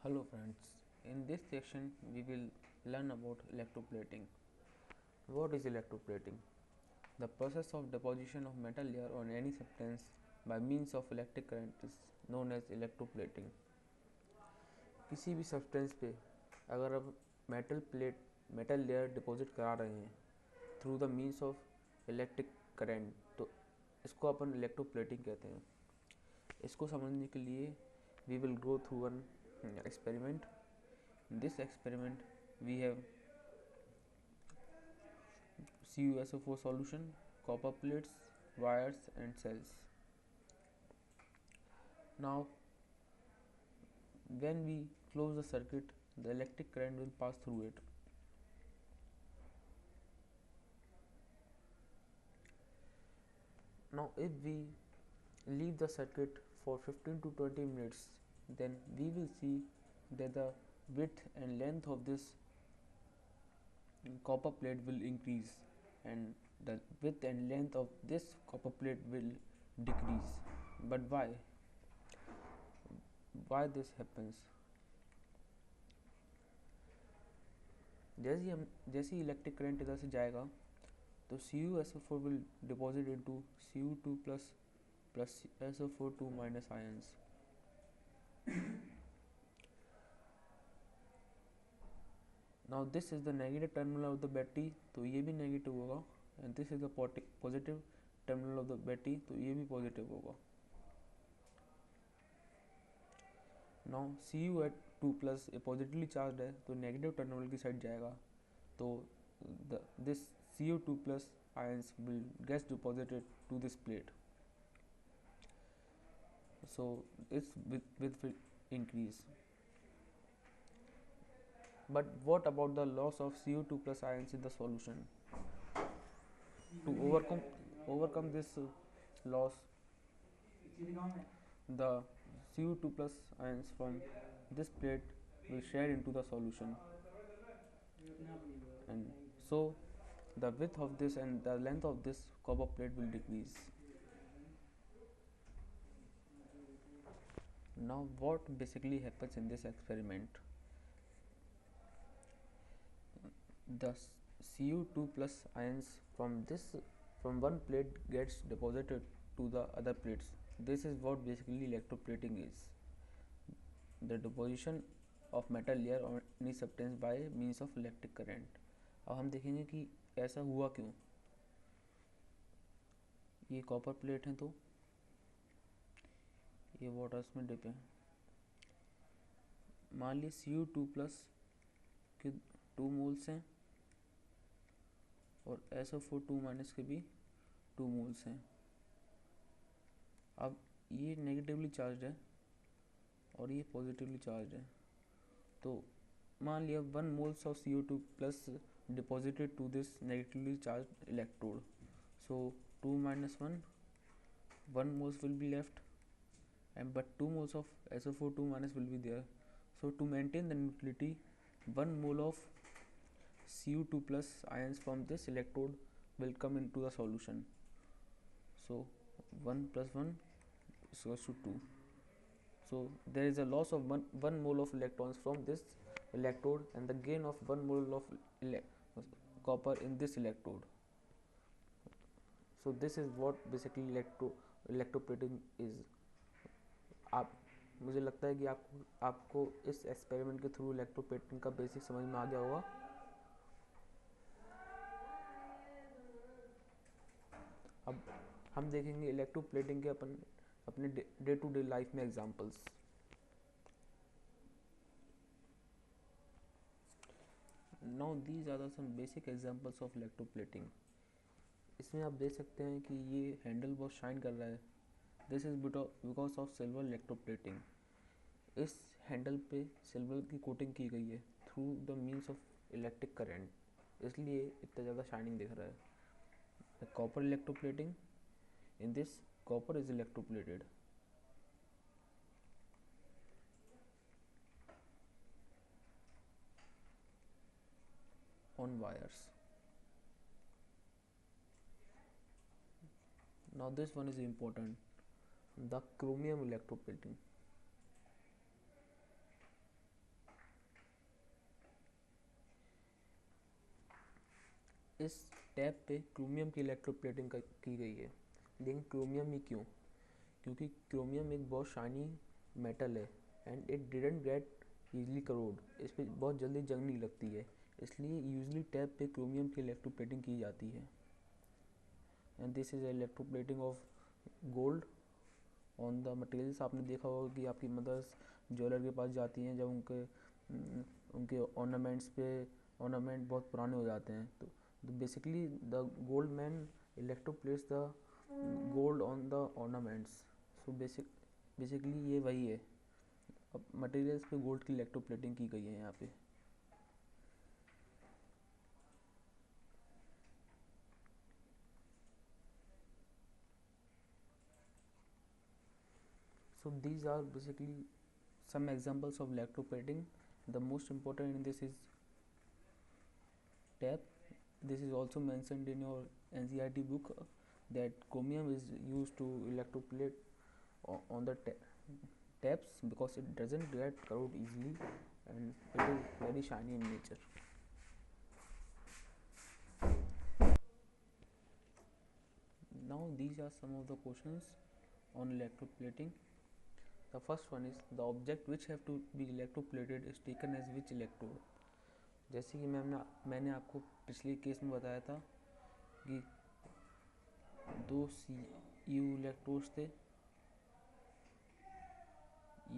Hello friends, in this section we will learn about electroplating. What is electroplating? The process of deposition of metal layer on any substance by means of electric current is known as electroplating. किसी भी substance पे अगर आप metal layer deposit करा रहे हैं through the means of electric current तो इसको अपन इलेक्ट्रोप्लेटिंग कहते हैं। इसको समझने के लिए we will go through one experiment. In this experiment we have CuSO4 solution, copper plates, wires and cells. Now when we close the circuit, the electric current will pass through it. Now if we leave the circuit for 15 to 20 minutes, then we will see that the width and length of this copper plate will increase and the width and length of this copper plate will decrease. But why this happens? जैसे ही electric current इधर से जाएगा तो CuSO4 will deposit into Cu2 plus SO4 2 minus ions. Now this is the negative terminal of the battery, तो ये भी negative होगा, and this is the positive terminal of the battery, तो ये भी positive होगा. Now Cu2 plus positively charged है तो negative terminal की side जाएगा, तो this Cu2 plus ions will get deposited to this plate, so its width will increase. But what about the loss of Cu2 plus ions in the solution? To overcome this loss, the Cu2 plus ions from this plate will share into the solution, and so the width of this and the length of this copper plate will decrease. Now what basically happens in this experiment? The Cu2 plus ions from one plate gets deposited to the other plates. This is what basically electroplating is, the deposition of metal layer on any substance by means of electric current. अब हम देखेंगे कि ऐसा हुआ क्यों. ये copper plate है तो ये वाटर्स में डिप है. मान ली Cu2 प्लस के 2 मोल्स हैं और SO4 2 माइनस के भी 2 मोल्स हैं. अब ये नेगेटिवली चार्ज है और ये पॉजिटिवली चार्ज है, तो मान लिया 1 moles of CO2 plus deposited to this negatively charged electrode, so 2 minus 1 moles will be left, and but 2 moles of SO4 2 minus will be there. So to maintain the neutrality, 1 mole of Cu2 plus ions from this electrode will come into the solution, so 1 plus 1 is equals to 2. So there is a loss of 1 mole of electrons from this electrode and the gain of 1 mole of copper in this electrode. So this is what basically electroplating is. मुझे लगता है कि आपको इस experiment के through electroplating का basic समझ में आ गया होगा. अब हम देखेंगे इलेक्ट्रोप्लेटिंग के अपने डे टू डे लाइफ में examples. Now these are some basic examples of electroplating. इसमें आप देख सकते हैं कि ये हैंडल बहुत शाइन कर रहा है. This is because of silver electroplating. इस हैंडल पे सिल्वर की कोटिंग की गई है through the means of electric current, इसलिए इतना ज़्यादा शाइनिंग दिख रहा है. Copper electroplating, in this copper is electroplated. On wires. Now this one is important, the chromium electroplating. इस टैप पे क्रोमियम की इलेक्ट्रोप्लेटिंग की गई है। लेकिन क्रोमियम ही क्यों? क्योंकि क्रोमियम एक बहुत शाइनी मेटल है and it didn't get easily crore, इस पर बहुत जल्दी जंग नहीं लगती है, इसलिए यूजली टैप पे क्रोमियम की इलेक्ट्रोप्लेटिंग की जाती है। And this is electroplating of gold on the materials. आपने देखा होगा कि आपकी मदर्स ज्वेलर के पास जाती हैं जब उनके ऑर्नामेंट्स पे ऑर्नामेंट बहुत पुराने हो जाते हैं, तो basically the gold man electroplates the gold on the ornaments. So basically ये वही है, अब मटेरियल्स पे गोल्ड की इलेक्ट्रोप्लेटिंग की गई है यहाँ पे। So these are basically some examples of electroplating. The most important in this is tap. This is also mentioned in your NCERT book that chromium is used to electroplate on the taps because it doesn't get corrode easily and it is very shiny in nature. Now these are some of the questions on electroplating. The first one is the object which have to be electroplated is taken as which electrode. जैसे कि मैंने आपको पिछले case में बताया था कि दो CU इलेक्ट्रोड्स थे,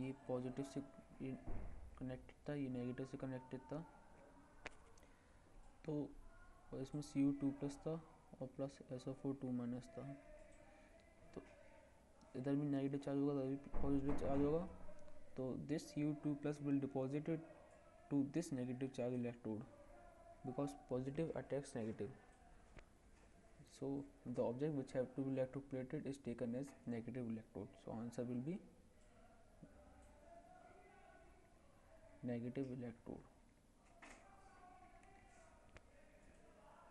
ये पॉजिटिव से कनेक्टेड था, ये नेगेटिव से कनेक्टेड था, तो इसमें Cu2+ था और प्लस SO4 था, तो इधर भी नेगेटिव चार्ज होगा, इधर भी पॉजिटिव चार्ज होगा, तो this Cu2+ will deposited to this negative charge electrode because positive attacks negative. So the object which have to be electroplated is taken as negative electrode. So answer will be negative electrode.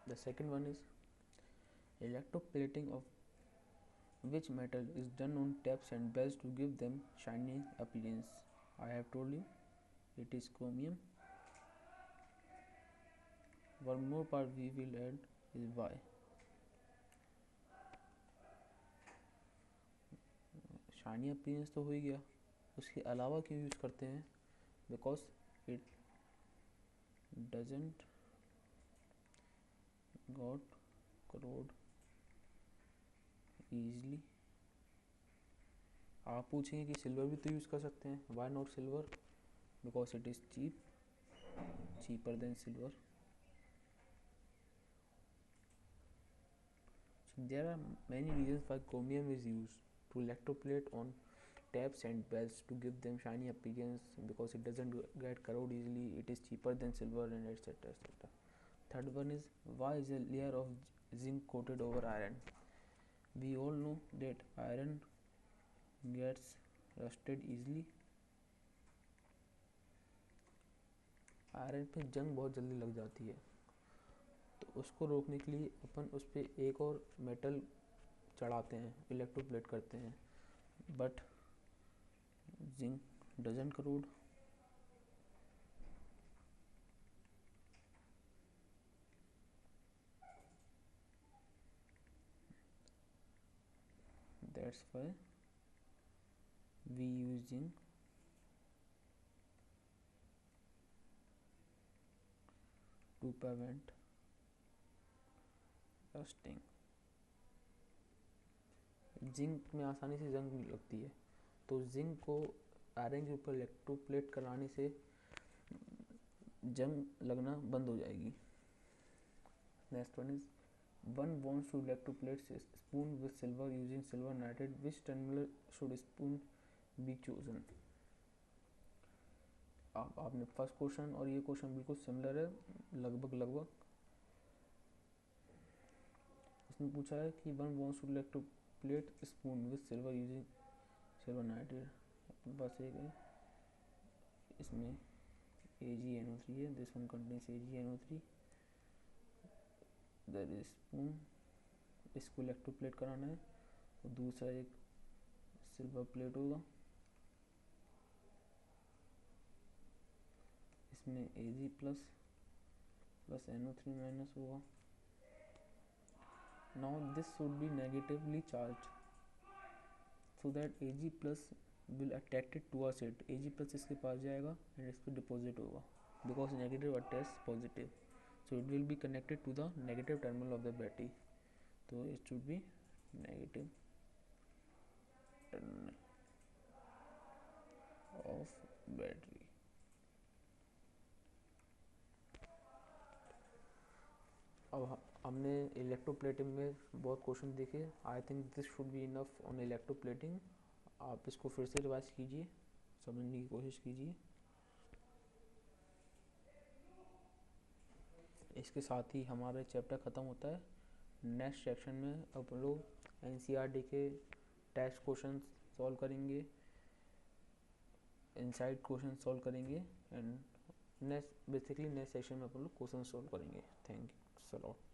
The second one is electroplating of which metal is done on taps and bells to give them shiny appearance. I have told you it is chromium. One more part we will add is why. Shiny appearance तो हो ही गया, उसके अलावा क्यों use करते हैं? Because it doesn't got crore easily. आप पूछेंगे कि सिल्वर भी तो यूज़ कर सकते हैं, why not silver? Because it is cheaper than silver. So there are many reasons why chromium is used to electroplate on taps and bells to give them shiny appearance because it doesn't get corrode easily, it is cheaper than silver, and etc etc. Third one is why is a layer of zinc coated over iron? We all know that iron gets rusted easily. Iron पे जंग बहुत जल्दी लग जाती है, तो उसको रोकने के लिए अपन उस पर एक और मेटल चढ़ाते हैं, इलेक्ट्रोप्लेट करते हैं, but zinc doesn't crore. That's why we use zinc to prevent rusting. Zinc में आसानी से जंग नहीं लगती है, तो जिंक को आयरन के ऊपर इलेक्ट्रोप्लेट कराने से जंग लगना बंद हो जाएगी. Next one is one wants to electroplate spoon with silver using silver nitrate, which terminal should spoon be chosen? आपने फर्स्ट क्वेश्चन और ये क्वेश्चन बिल्कुल सिमिलर है, लगभग. इसमें पूछा है कि one wants to electroplate spoon with silver using silver nitrate. अपने पास एक है, इसमें AgNO3 है, this one contains AgNO3. There is spoon, इसको इलेक्ट्रोप्लेट कराना है, और दूसरा एक सिल्वर प्लेट होगा, इसमें Ag+ प्लस NO3- होगा, now this should be negatively charged so that Ag plus will attract it towards it. Ag plus इसके पास जाएगा and इस पर डिपॉजिट होगा because negative attacks positive, so it will be connected to the negative terminal of the battery. So it should be negative terminal of battery. अब हमने electroplating में बहुत question देखे. I think this should be enough on electroplating. आप इसको फिर से revise कीजिए, समझने की कोशिश कीजिए. इसके साथ ही हमारा चैप्टर ख़त्म होता है. नेक्स्ट सेक्शन में अब लोग एनसीईआरटी के टेस्ट क्वेश्चन सॉल्व करेंगे, इनसाइड क्वेश्चन सॉल्व करेंगे and next basically next session में अपन लोग क्वेश्चन सॉल्व करेंगे. Thank you so lot.